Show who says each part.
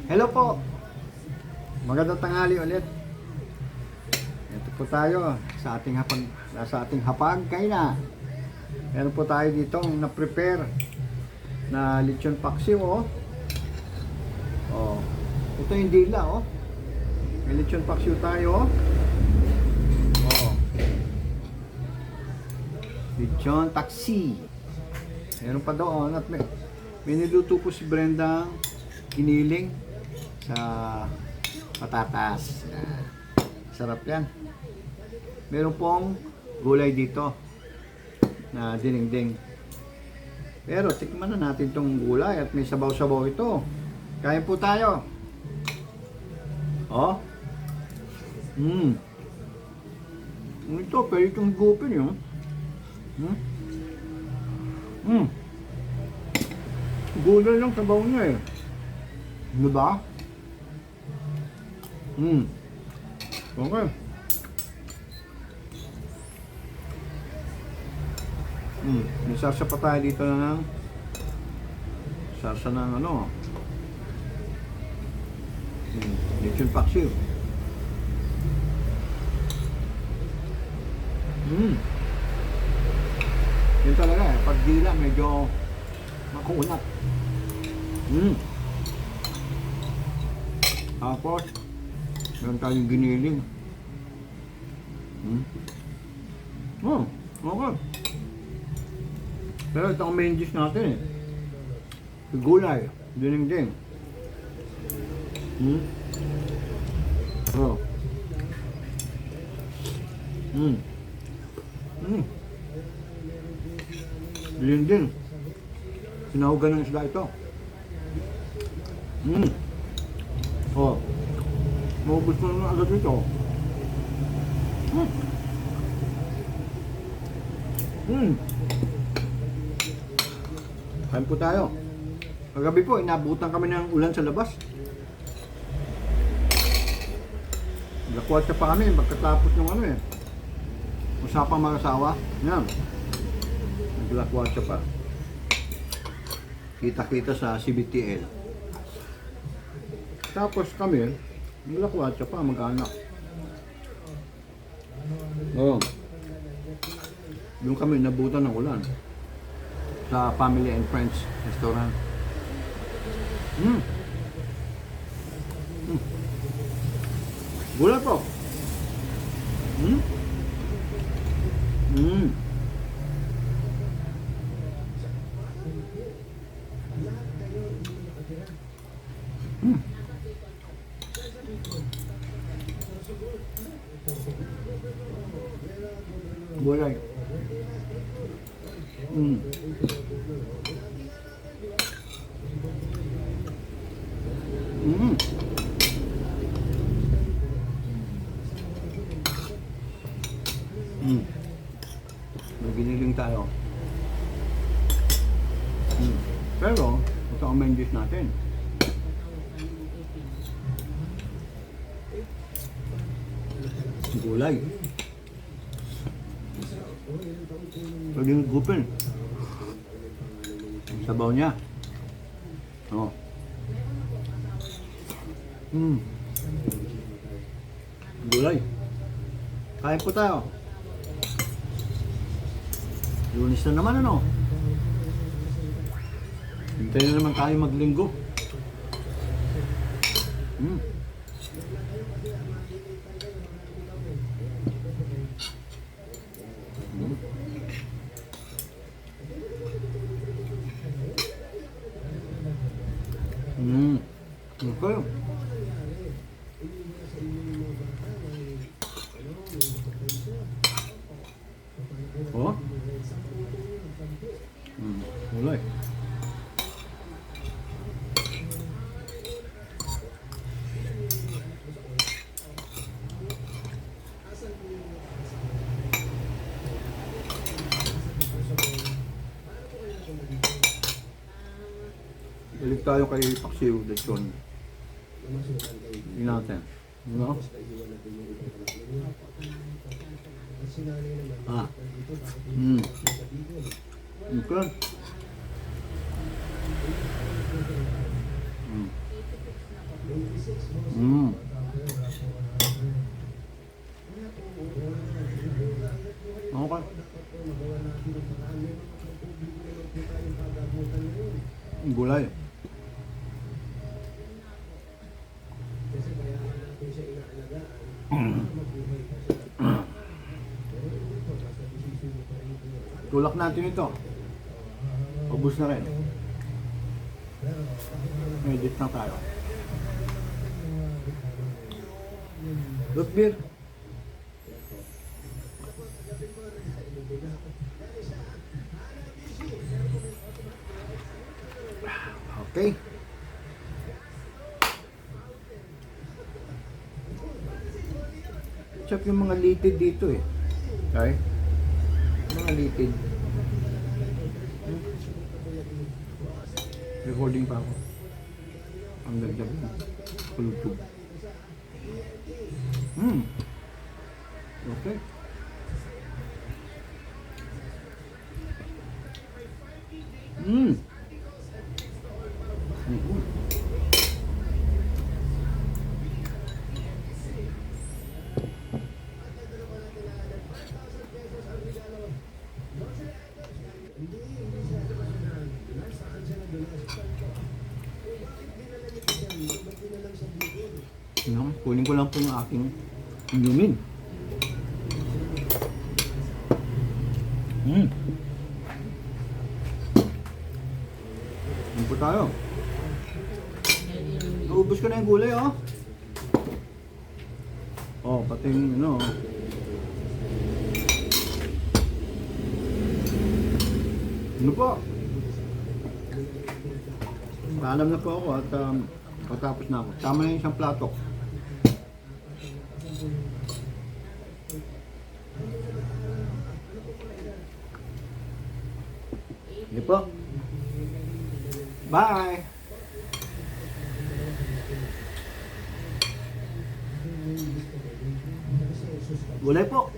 Speaker 1: Hello po. Magandang tanghali ulit. Ito po tayo sa ating hapag kaina. Meron po tayo ditong na-prepare na lechon paksiw oh. Oh. Ito yung dila oh. May lechon paksiw tayo oh. Oh. Lechon taksi. Meron pa doon at may niluto po si Brenda giniling sa patatas. Sarap yan. Meron pong gulay dito na dinding. Pero tikman na natin tong gulay at may sabaw-sabaw ito. Kain po tayo. Oh. Ito, pero itong gupin yun. Gulay lang sabaw niya eh. Diba? Okay. May sarsa pa tayo dito na ng sarsa ng ano. Lechon paksiw. Yun talaga eh. Pag dila medyo makunat. Tapos meron tayong giniling. Okay. Pero ito ang main dish natin eh. Gulay, dinding. Oh. Dinding. Sinahugan ng isda ito. Oh. Maubos ko na agad ito. Kain po tayo. Kagabi po, inabutan kami ng ulan sa labas. Naglakwatsa pa kami pagkatapos ng ano eh. Usapang mag-asawa. Yan. Naglakwatsa pa. Kita-kita sa CBTL. Tapos kami, naglakwatsa pa, mag-anak. Oh. Doon kami nabutan ng ulan. Sa Family and Friends restaurant. Gulay po. Gulay. Giniling tayo. Pero ito ang main dish natin. Gulay. Pwede yung gupin. Ang sabaw niya. Oh. Gulay. Kain po tayo. Lunes na naman ano. Hintayin na naman tayo maglinggo. Okay. Oh. Gulay. Balik tayo kay paksiw lechon. Tingnan natin. No? Okay. Mm. Okay. Gulay. Tulak natin ito. Ubus na rin. Edit na tayo. Root beer. Okay. Check yung mga litid dito eh. Okay? Mga litid. Recording pa ako. Ang ganda ba? YouTube. Okay. Kunin ko lang po yung aking inumin. Ano po tayo? Naubos ko na yung gulay, oh. Oh, pati yung ano. Ano po? Paalam na po ako at patapos na ako. Tama na yung isang plato. Hindi po. Bye! Gulay po.